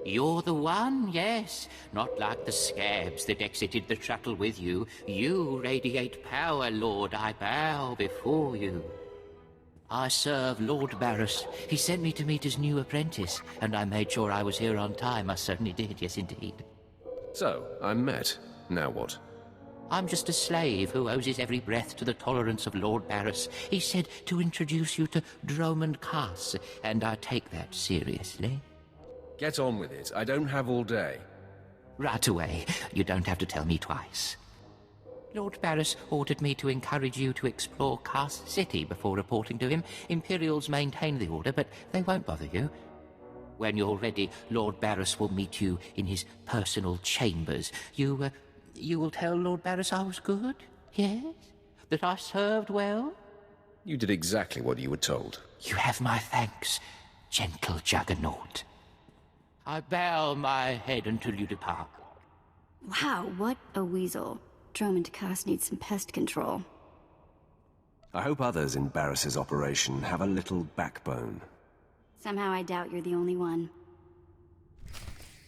You're the one, yes. Not like the scabs that exited the shuttle with you. You radiate power, Lord. I bow before you. I serve Lord Barris. He sent me to meet his new apprentice, and I made sure I was here on time. I certainly did, yes indeed. So, I'm met. Now what? I'm just a slave who owes his every breath to the tolerance of Lord Barris. He said to introduce you to Dromund Kaas, and I take that seriously. Get on with it. I don't have all day. Right away. You don't have to tell me twice. Lord Barris ordered me to encourage you to explore Kaas City before reporting to him. Imperials maintain the order, but they won't bother you. When you're ready, Lord Barris will meet you in his personal chambers. You will tell Lord Barris I was good? Yes? That I served well? You did exactly what you were told. You have my thanks, gentle Juggernaut. I bow my head until you depart. Wow, what a weasel. Dromund Kaas needs some pest control. I hope others in Barris's operation have a little backbone. Somehow I doubt you're the only one.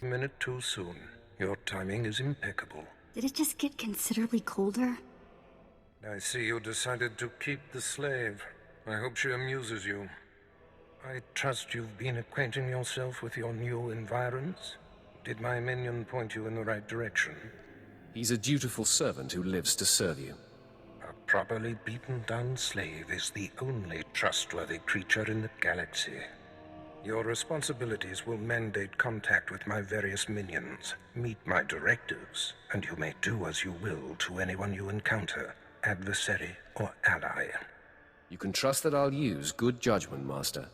A minute too soon. Your timing is impeccable. Did it just get considerably colder? I see you decided to keep the slave. I hope she amuses you. I trust you've been acquainting yourself with your new environs? Did my minion point you in the right direction? He's a dutiful servant who lives to serve you. A properly beaten-down slave is the only trustworthy creature in the galaxy. Your responsibilities will mandate contact with my various minions. Meet my directives, and you may do as you will to anyone you encounter, adversary or ally. You can trust that I'll use good judgment, Master.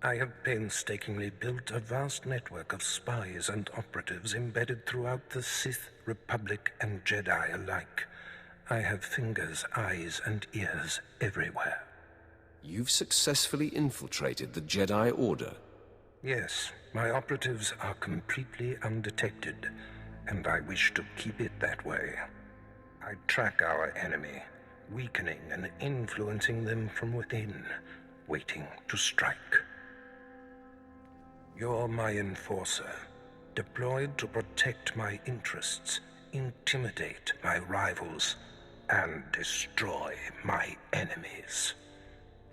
I have painstakingly built a vast network of spies and operatives embedded throughout the Sith, Republic, and Jedi alike. I have fingers, eyes, and ears everywhere. You've successfully infiltrated the Jedi Order. Yes, my operatives are completely undetected, and I wish to keep it that way. I track our enemy, weakening and influencing them from within, waiting to strike. You're my enforcer, deployed to protect my interests, intimidate my rivals, and destroy my enemies.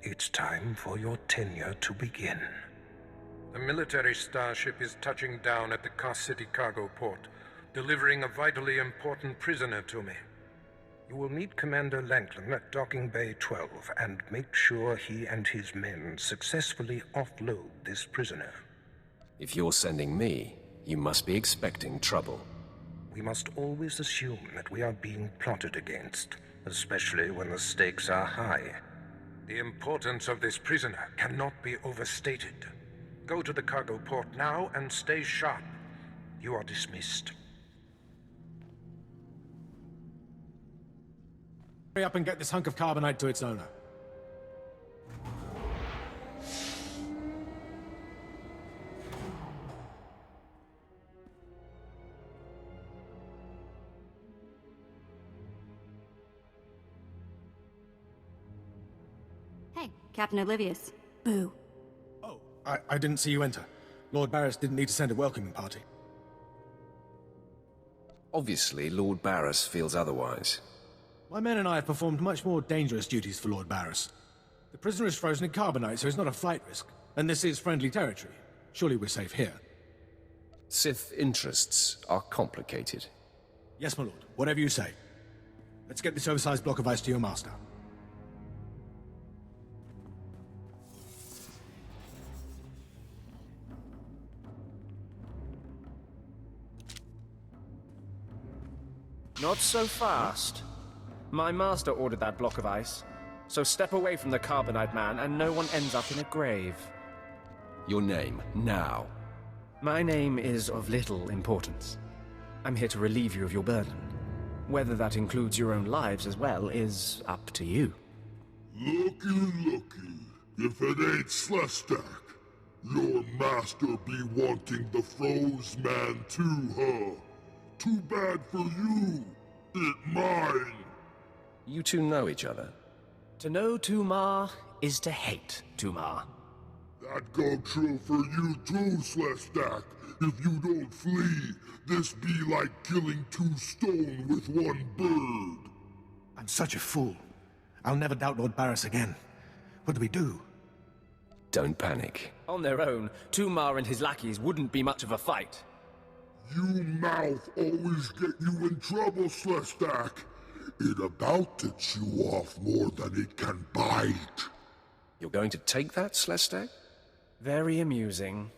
It's time for your tenure to begin. The military starship is touching down at the Kaas City cargo port, delivering a vitally important prisoner to me. You will meet Commander Lanklin at Docking Bay 12 and make sure he and his men successfully offload this prisoner. If you're sending me, you must be expecting trouble. We must always assume that we are being plotted against, especially when the stakes are high. The importance of this prisoner cannot be overstated. Go to the cargo port now and stay sharp. You are dismissed. Hurry up and get this hunk of carbonite to its owner. Hey, Captain Oblivious. Boo. Oh, I didn't see you enter. Lord Barris didn't need to send a welcoming party. Obviously, Lord Barris feels otherwise. My men and I have performed much more dangerous duties for Lord Barris. The prisoner is frozen in carbonite, so it's not a flight risk. And this is friendly territory. Surely we're safe here. Sith interests are complicated. Yes, my lord. Whatever you say. Let's get this oversized block of ice to your master. Not so fast. My master ordered that block of ice. So step away from the carbonite man and no one ends up in a grave. Your name, now. My name is of little importance. I'm here to relieve you of your burden. Whether that includes your own lives as well is up to you. Looky. If it ain't SWTOR, your master be wanting the froze man too, huh? Too bad for you. It mine. You two know each other? To know Tumar is to hate Tumar. That go true for you too, Slestak. If you don't flee, this be like killing 2 stone with 1 bird. I'm such a fool. I'll never doubt Lord Barris again. What do we do? Don't panic. On their own, Tumar and his lackeys wouldn't be much of a fight. You mouth always get you in trouble, Slestak. It about to chew off more than it can bite. You're going to take that, Slestak? Very amusing.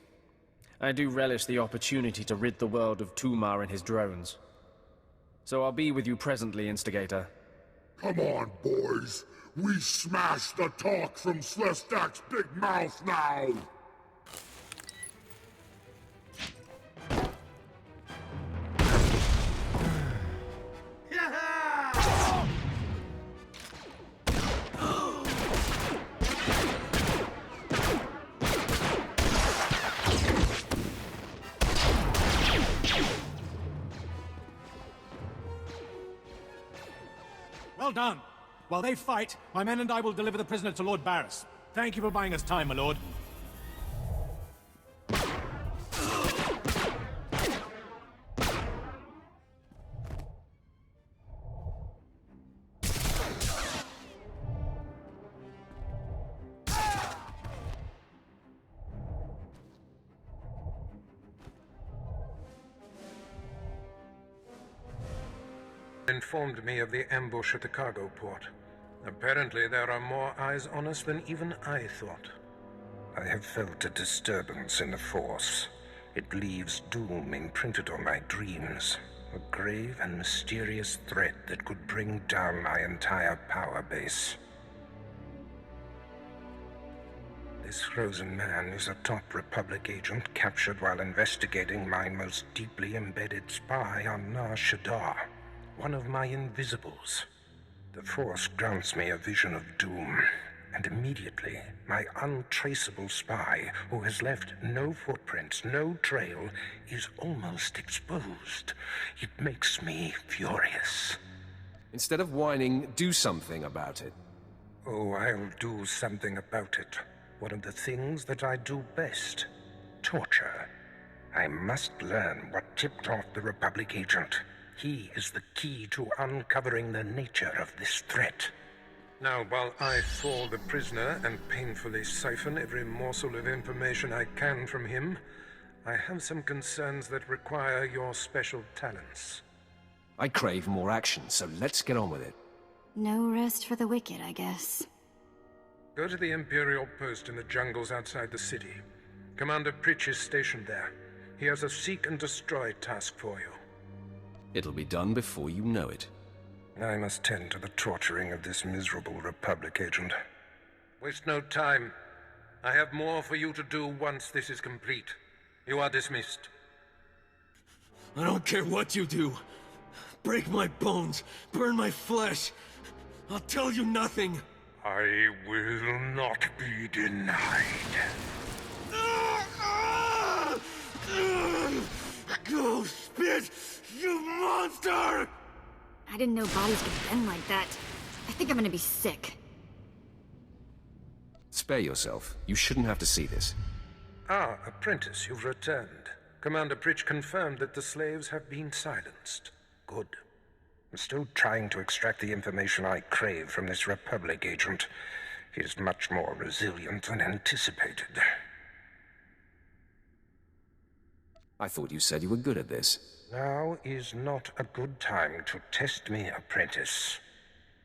I do relish the opportunity to rid the world of Tumar and his drones. So I'll be with you presently, Instigator. Come on, boys. We smash the talk from Slestak's big mouth now! Well done. While they fight, my men and I will deliver the prisoner to Lord Barris. Thank you for buying us time, my lord. Informed me of the ambush at the cargo port. Apparently there are more eyes on us than even I thought. I have felt a disturbance in the Force. It leaves doom imprinted on my dreams. A grave and mysterious threat that could bring down my entire power base. This frozen man is a top Republic agent captured while investigating my most deeply embedded spy on SWTOR. One of my invisibles. The Force grants me a vision of doom, and immediately, my untraceable spy, who has left no footprints, no trail, is almost exposed. It makes me furious. Instead of whining, do something about it. Oh, I'll do something about it. One of the things that I do best. Torture. I must learn what tipped off the Republic agent. He is the key to uncovering the nature of this threat. Now, while I thaw the prisoner and painfully siphon every morsel of information I can from him, I have some concerns that require your special talents. I crave more action, so let's get on with it. No rest for the wicked, I guess. Go to the Imperial post in the jungles outside the city. Commander Pritch is stationed there. He has a seek and destroy task for you. It'll be done before you know it. I must tend to the torturing of this miserable Republic agent. Waste no time. I have more for you to do once this is complete. You are dismissed. I don't care what you do. Break my bones, burn my flesh. I'll tell you nothing. I will not be denied. Go spit, you monster! I didn't know bodies could bend like that. I think I'm gonna be sick. Spare yourself. You shouldn't have to see this. Ah, apprentice, you've returned. Commander Pritch confirmed that the slaves have been silenced. Good. I'm still trying to extract the information I crave from this Republic agent. He is much more resilient than anticipated. I thought you said you were good at this. Now is not a good time to test me, apprentice.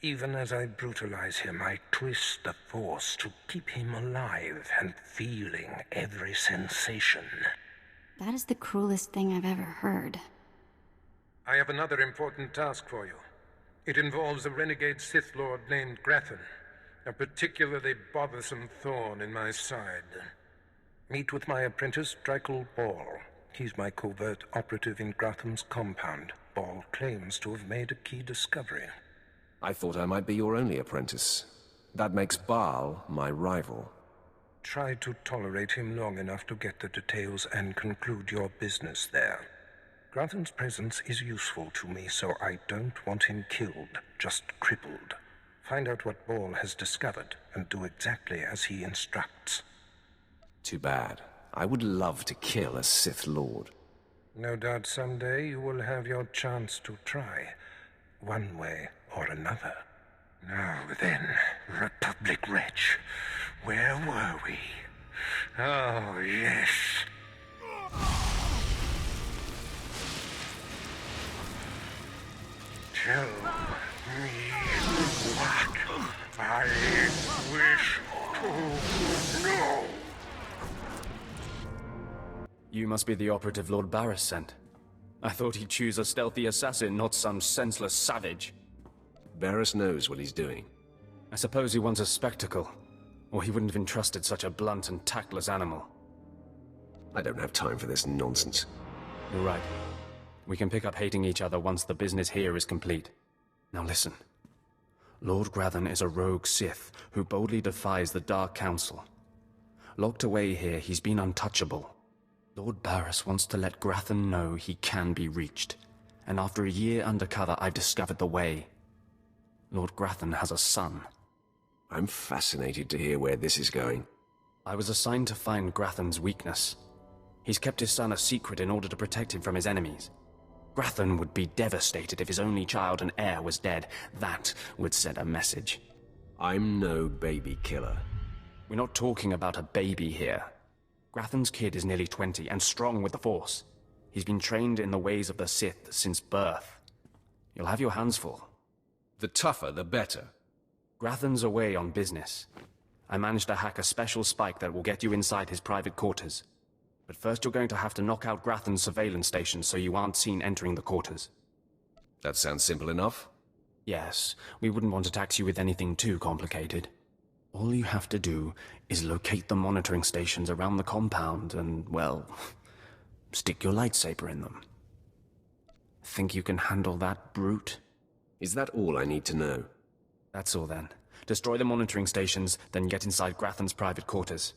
Even as I brutalize him, I twist the Force to keep him alive and feeling every sensation. That is the cruelest thing I've ever heard. I have another important task for you. It involves a renegade Sith Lord named Grathan, a particularly bothersome thorn in my side. Meet with my apprentice, Drykel Ball. He's my covert operative in Gratham's compound. Ball claims to have made a key discovery. I thought I might be your only apprentice. That makes Baal my rival. Try to tolerate him long enough to get the details and conclude your business there. Gratham's presence is useful to me, so I don't want him killed, just crippled. Find out what Ball has discovered and do exactly as he instructs. Too bad. I would love to kill a Sith Lord. No doubt someday you will have your chance to try, one way or another. Now then, Republic Wretch, where were we? Oh, yes. Tell me what I wish to know. You must be the operative Lord Barris sent. I thought he'd choose a stealthy assassin, not some senseless savage. Barris knows what he's doing. I suppose he wants a spectacle, or he wouldn't have entrusted such a blunt and tactless animal. I don't have time for this nonsense. You're right. We can pick up hating each other once the business here is complete. Now listen. Lord Grathan is a rogue Sith who boldly defies the Dark Council. Locked away here, he's been untouchable. Lord Barris wants to let Grathan know he can be reached. And after a year undercover, I've discovered the way. Lord Grathan has a son. I'm fascinated to hear where this is going. I was assigned to find Grathan's weakness. He's kept his son a secret in order to protect him from his enemies. Grathan would be devastated if his only child and heir was dead. That would send a message. I'm no baby killer. We're not talking about a baby here. Grathan's kid is nearly 20 and strong with the Force. He's been trained in the ways of the Sith since birth. You'll have your hands full. The tougher, the better. Grathan's away on business. I managed to hack a special spike that will get you inside his private quarters. But first you're going to have to knock out Grathan's surveillance station so you aren't seen entering the quarters. That sounds simple enough. Yes, we wouldn't want to tax you with anything too complicated. All you have to do is locate the monitoring stations around the compound and, well, stick your lightsaber in them. Think you can handle that, brute? Is that all I need to know? That's all then. Destroy the monitoring stations, then get inside Grathan's private quarters.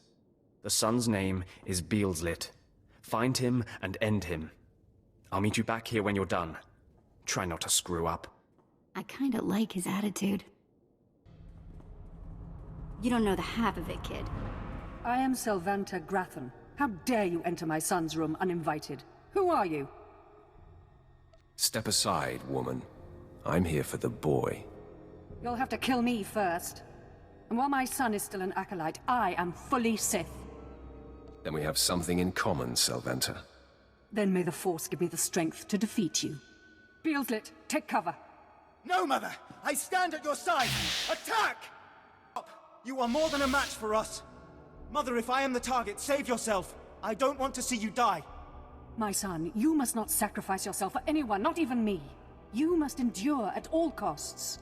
The son's name is Beelslit. Find him and end him. I'll meet you back here when you're done. Try not to screw up. I kinda like his attitude. You don't know the half of it, kid. I am Selvanta Grathan. How dare you enter my son's room uninvited? Who are you? Step aside, woman. I'm here for the boy. You'll have to kill me first. And while my son is still an acolyte, I am fully Sith. Then we have something in common, Selventa. Then may the Force give me the strength to defeat you. Beelslit, take cover. No, Mother! I stand at your side! Attack! You are more than a match for us. Mother, if I am the target, save yourself. I don't want to see you die. My son, you must not sacrifice yourself for anyone, not even me. You must endure at all costs.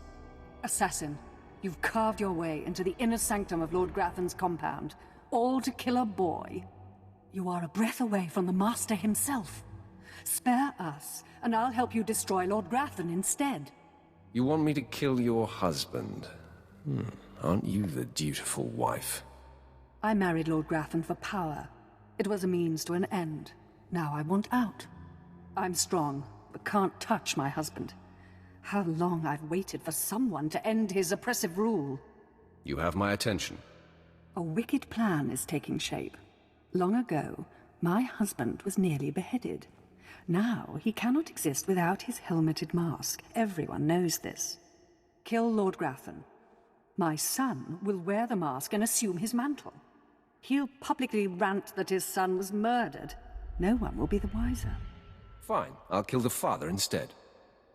Assassin, you've carved your way into the inner sanctum of Lord Grathan's compound, all to kill a boy. You are a breath away from the Master himself. Spare us, and I'll help you destroy Lord Grathan instead. You want me to kill your husband? Aren't you the dutiful wife? I married Lord Grathan for power. It was a means to an end. Now I want out. I'm strong, but can't touch my husband. How long I've waited for someone to end his oppressive rule. You have my attention. A wicked plan is taking shape. Long ago, my husband was nearly beheaded. Now he cannot exist without his helmeted mask. Everyone knows this. Kill Lord Grathan. My son will wear the mask and assume his mantle. He'll publicly rant that his son was murdered. No one will be the wiser. Fine, I'll kill the father instead.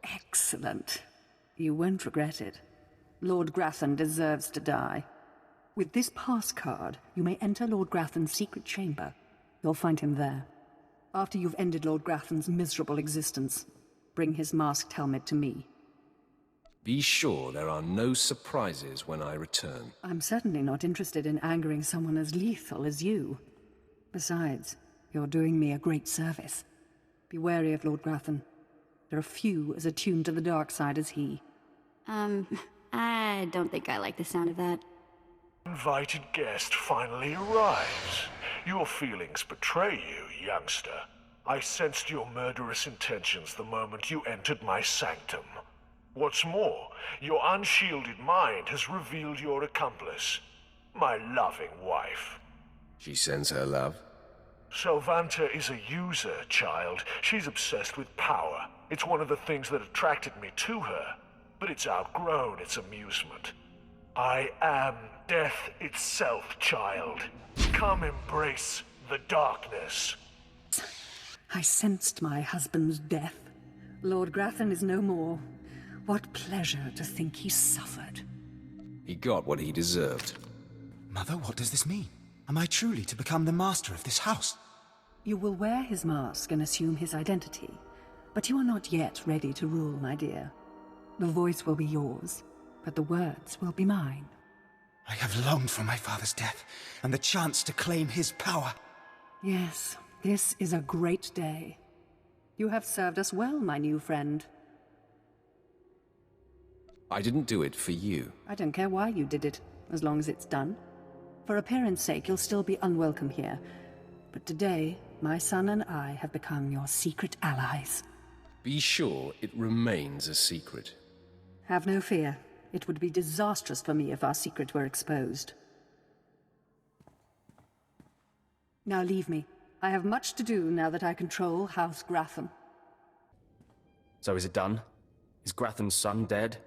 Excellent. You won't regret it. Lord Grathan deserves to die. With this pass card, you may enter Lord Grathan's secret chamber. You'll find him there. After you've ended Lord Grathan's miserable existence, bring his masked helmet to me. Be sure there are no surprises when I return. I'm certainly not interested in angering someone as lethal as you. Besides, you're doing me a great service. Be wary of Lord Grathan. There are few as attuned to the dark side as he. I don't think I like the sound of that. Invited guest finally arrives. Your feelings betray you, youngster. I sensed your murderous intentions the moment you entered my sanctum. What's more, your unshielded mind has revealed your accomplice, my loving wife. She sends her love? Sylvanta is a user, child. She's obsessed with power. It's one of the things that attracted me to her. But it's outgrown its amusement. I am death itself, child. Come embrace the darkness. I sensed my husband's death. Lord Grathan is no more. What pleasure to think he suffered. He got what he deserved. Mother, what does this mean? Am I truly to become the master of this house? You will wear his mask and assume his identity, but you are not yet ready to rule, my dear. The voice will be yours, but the words will be mine. I have longed for my father's death, and the chance to claim his power. Yes, this is a great day. You have served us well, my new friend. I didn't do it for you. I don't care why you did it, as long as it's done. For appearance sake, you'll still be unwelcome here. But today, my son and I have become your secret allies. Be sure it remains a secret. Have no fear. It would be disastrous for me if our secret were exposed. Now leave me. I have much to do now that I control House Grathan. So is it done? Is Grathan's son dead?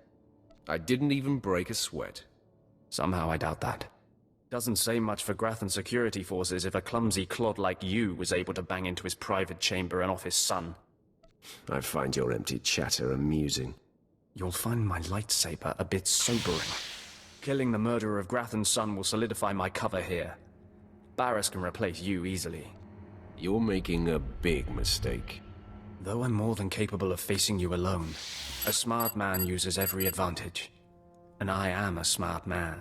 I didn't even break a sweat. Somehow I doubt that. Doesn't say much for Grathan's security forces if a clumsy clod like you was able to bang into his private chamber and off his son. I find your empty chatter amusing. You'll find my lightsaber a bit sobering. Killing the murderer of Grathan's son will solidify my cover here. Barris can replace you easily. You're making a big mistake. Though I'm more than capable of facing you alone, a smart man uses every advantage. And I am a smart man.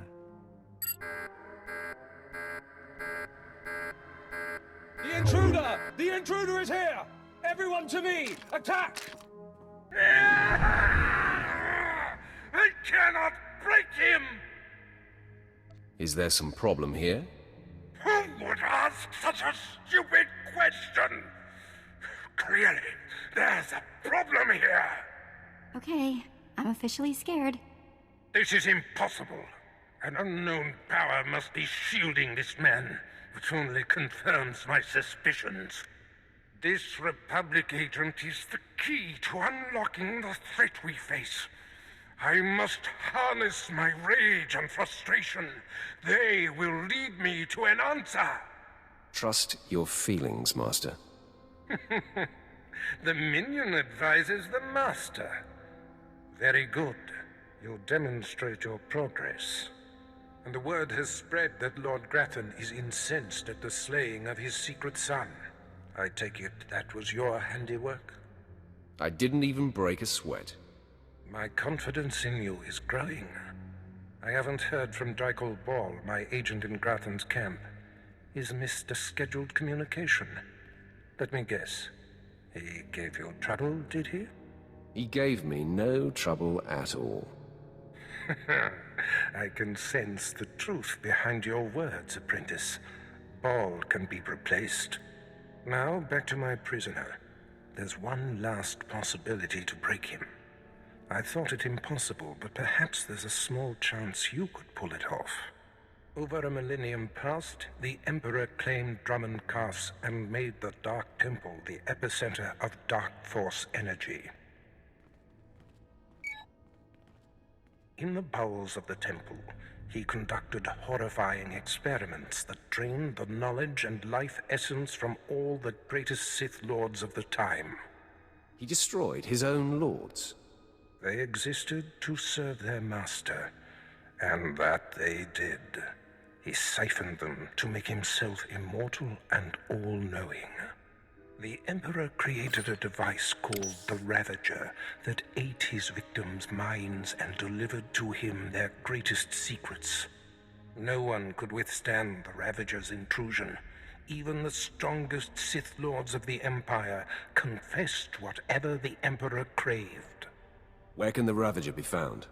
The intruder! The intruder is here! Everyone to me! Attack! I cannot break him! Is there some problem here? Who would ask such a stupid question? Clearly, there's a problem here. Okay, I'm officially scared. This is impossible. An unknown power must be shielding this man, which only confirms my suspicions. This Republic agent is the key to unlocking the threat we face. I must harness my rage and frustration. They will lead me to an answer. Trust your feelings, Master. The minion advises the Master. Very good. You'll demonstrate your progress. And the word has spread that Lord Grathan is incensed at the slaying of his secret son. I take it that was your handiwork? I didn't even break a sweat. My confidence in you is growing. I haven't heard from Drykel Ball, my agent in Grathan's camp. He's missed a scheduled communication. Let me guess. He gave you trouble, did he? He gave me no trouble at all. I can sense the truth behind your words, apprentice. Ball can be replaced. Now, back to my prisoner. There's one last possibility to break him. I thought it impossible, but perhaps there's a small chance you could pull it off. Over a millennium past, the Emperor claimed Dromund Kaas and made the Dark Temple the epicenter of Dark Force energy. In the bowels of the temple, he conducted horrifying experiments that drained the knowledge and life essence from all the greatest Sith lords of the time. He destroyed his own lords. They existed to serve their master, and that they did. He siphoned them to make himself immortal and all-knowing. The Emperor created a device called the Ravager that ate his victims' minds and delivered to him their greatest secrets. No one could withstand the Ravager's intrusion. Even the strongest Sith lords of the Empire confessed whatever the Emperor craved. Where can the Ravager be found?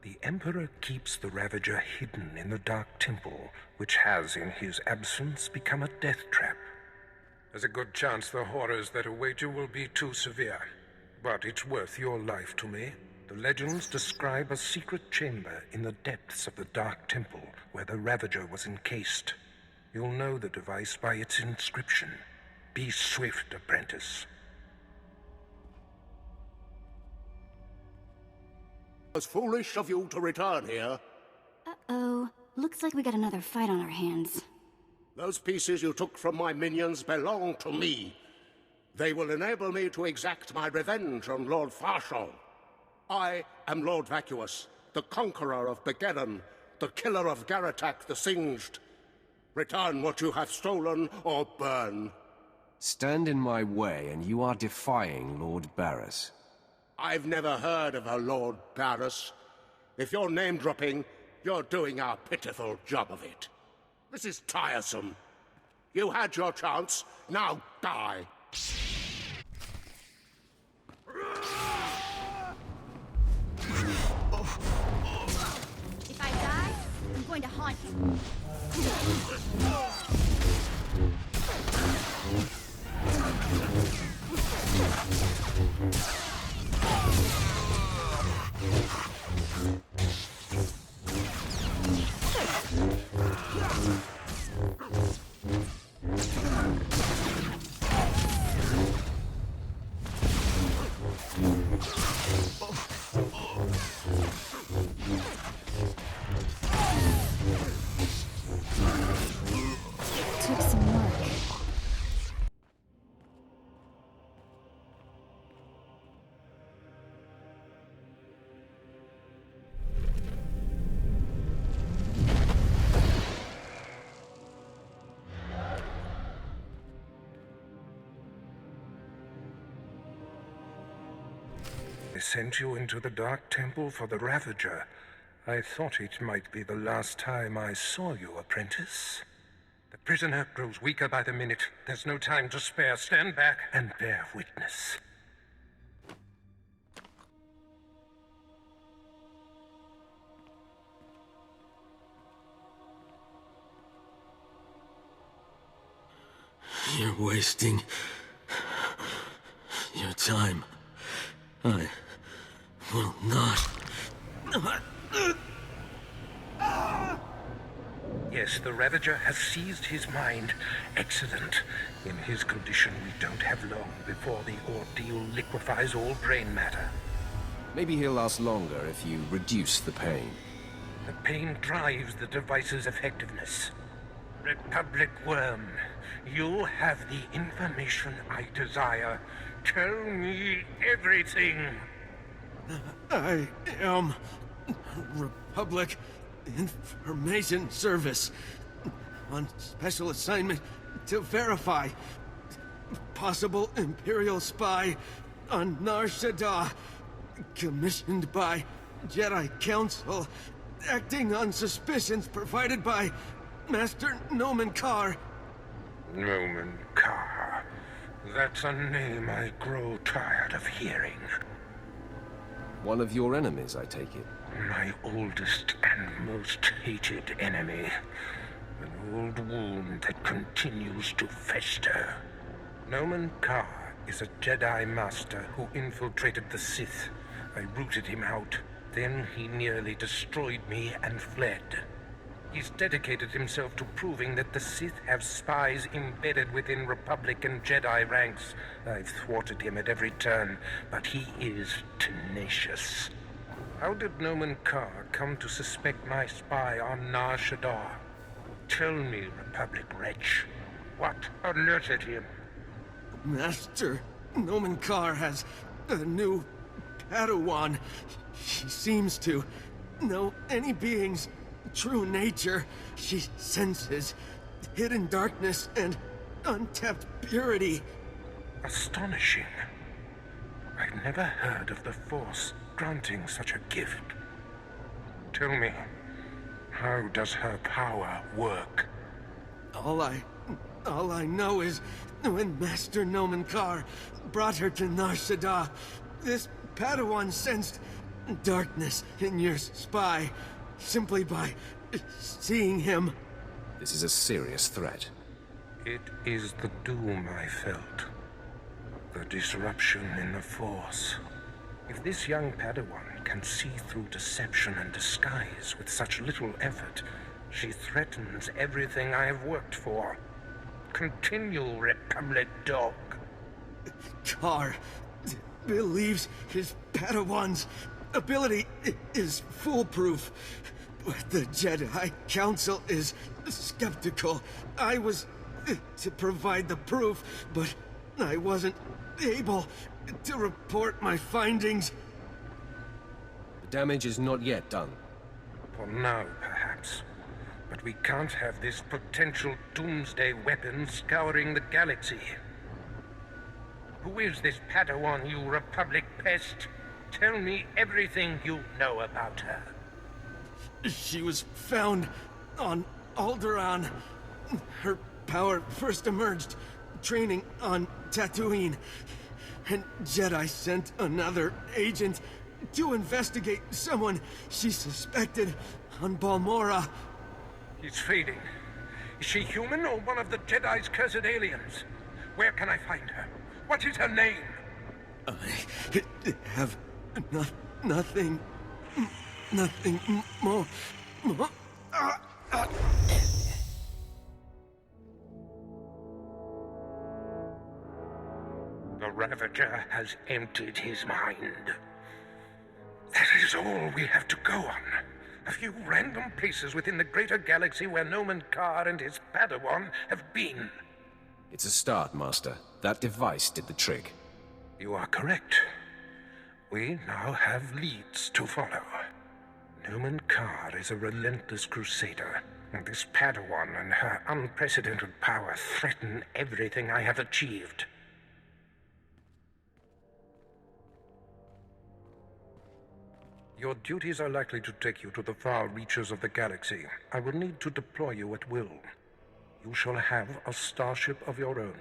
The Emperor keeps the Ravager hidden in the Dark Temple, which has, in his absence, become a death trap. There's a good chance the horrors that await you will be too severe. But it's worth your life to me. The legends describe a secret chamber in the depths of the Dark Temple where the Ravager was encased. You'll know the device by its inscription. Be swift, apprentice. It was foolish of you to return here. Uh-oh. Looks like we got another fight on our hands. Those pieces you took from my minions belong to me. They will enable me to exact my revenge on Lord Farshal. I am Lord Vacuous, the conqueror of Begeddon, the killer of Garatak the Singed. Return what you have stolen, or burn. Stand in my way, and you are defying Lord Barris. I've never heard of a Lord Barris. If you're name-dropping, you're doing our pitiful job of it. This is tiresome. You had your chance, now die. If I die, I'm going to haunt you. Took some work. I sent you into the Dark Temple for the Ravager. I thought it might be the last time I saw you, apprentice. The prisoner grows weaker by the minute. There's no time to spare. Stand back and bear witness. You're wasting your time. I will not. Yes, the Ravager has seized his mind. Excellent. In his condition, we don't have long before the ordeal liquefies all brain matter. Maybe he'll last longer if you reduce the pain. The pain drives the device's effectiveness. Republic Worm, you have the information I desire. Tell me everything. I am Republic Information Service on special assignment to verify possible Imperial spy on Nar Shaddaa, commissioned by Jedi Council, acting on suspicions provided by Master Nomen Karr. Nomen Karr. That's a name I grow tired of hearing. One of your enemies, I take it. My oldest and most hated enemy. An old wound that continues to fester. Nomen Karr is a Jedi Master who infiltrated the Sith. I rooted him out. Then he nearly destroyed me and fled. He's dedicated himself to proving that the Sith have spies embedded within Republic and Jedi ranks. I've thwarted him at every turn, but he is tenacious. How did Nomen Karr come to suspect my spy on Nar Shaddaa? Tell me, Republic wretch, what alerted him? Master Nomen Karr has a new Padawan. She seems to know any being's true nature. She senses hidden darkness and untapped purity. Astonishing. I've never heard of the Force granting such a gift. Tell me, how does her power work? All I know is when Master Nomen Karr brought her to Nar Shaddaa, this Padawan sensed darkness in your spy simply by seeing him. This is a serious threat. It is the doom I felt. The disruption in the Force. If this young Padawan can see through deception and disguise with such little effort, She threatens everything I have worked for. Continue, Republic dog. Kaas believes his Padawan's ability is foolproof, but the Jedi Council is skeptical. I was to provide the proof, but I wasn't able to report my findings. The damage is not yet done. For now, perhaps. But we can't have this potential doomsday weapon scouring the galaxy. Who is this Padawan, you Republic pest? Tell me everything you know about her. She was found on Alderaan. Her power first emerged training on Tatooine. And Jedi sent another agent to investigate someone she suspected on Balmorra. He's fading. Is she human or one of the Jedi's cursed aliens? Where can I find her? What is her name? I have nothing more. The Ravager has emptied his mind. That is all we have to go on. A few random places within the greater galaxy where Noman Carr and his Padawan have been. It's a start, Master. That device did the trick. You are correct. We now have leads to follow. Noman Carr is a relentless crusader, and this Padawan and her unprecedented power threaten everything I have achieved. Your duties are likely to take you to the far reaches of the galaxy. I will need to deploy you at will. You shall have a starship of your own.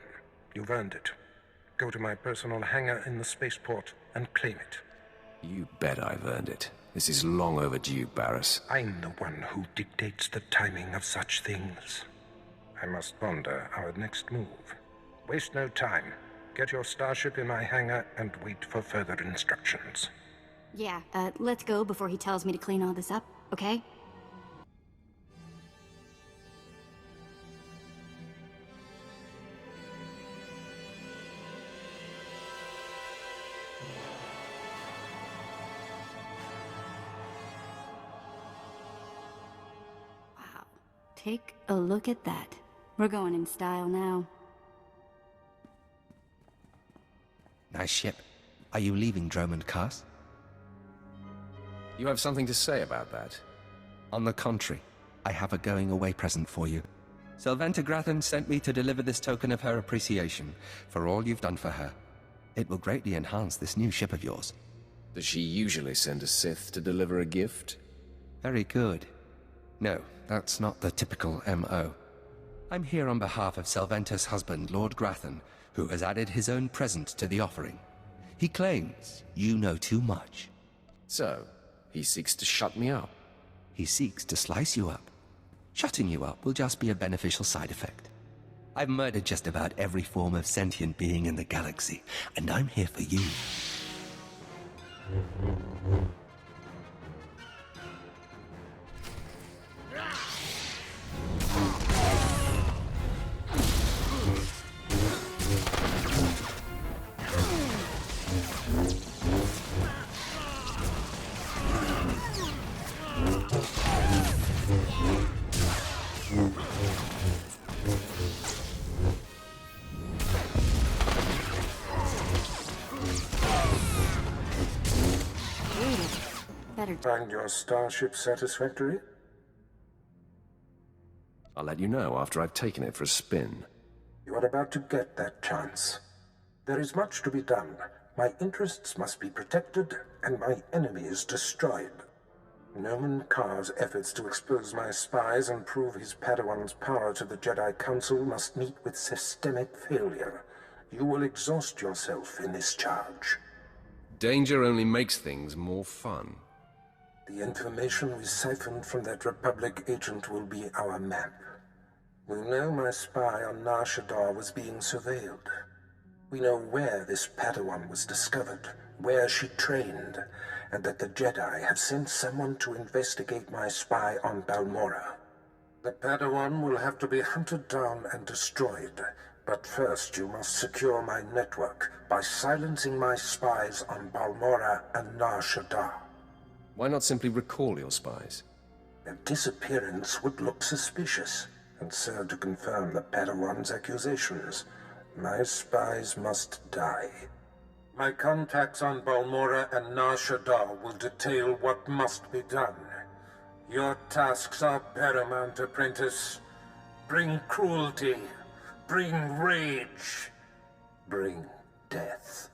You've earned it. Go to my personal hangar in the spaceport and claim it. You bet I've earned it. This is long overdue, Barriss. I'm the one who dictates the timing of such things. I must ponder our next move. Waste no time. Get your starship in my hangar and wait for further instructions. Yeah, let's go before he tells me to clean all this up, okay? Wow. Take a look at that. We're going in style now. Nice ship. Are you leaving Dromund, Kaas? You have something to say about that? On the contrary, I have a going-away present for you. Sylventa Gratham sent me to deliver this token of her appreciation for all you've done for her. It will greatly enhance this new ship of yours. Does she usually send a Sith to deliver a gift? Very good. No, that's not the typical M.O. I'm here on behalf of Sylventa's husband, Lord Gratham, who has added his own present to the offering. He claims you know too much. So, he seeks to shut me up? He seeks to slice you up. Shutting you up will just be a beneficial side effect. I've murdered just about every form of sentient being in the galaxy, and I'm here for you. Find your starship satisfactory? I'll let you know after I've taken it for a spin. You are about to get that chance. There is much to be done. My interests must be protected, and my enemies destroyed. Noman Carr's efforts to expose my spies and prove his Padawan's power to the Jedi Council must meet with systemic failure. You will exhaust yourself in this charge. Danger only makes things more fun. The information we siphoned from that Republic agent will be our map. We know my spy on Nar Shaddaa was being surveilled. We know where this Padawan was discovered, where she trained, and that the Jedi have sent someone to investigate my spy on Balmorra. The Padawan will have to be hunted down and destroyed. But first you must secure my network by silencing my spies on Balmorra and Nar Shaddaa. Why not simply recall your spies? Their disappearance would look suspicious and serve to confirm the Padawan's accusations. My spies must die. My contacts on Balmorra and Nar Shaddaa will detail what must be done. Your tasks are paramount, apprentice. Bring cruelty. Bring rage. Bring death.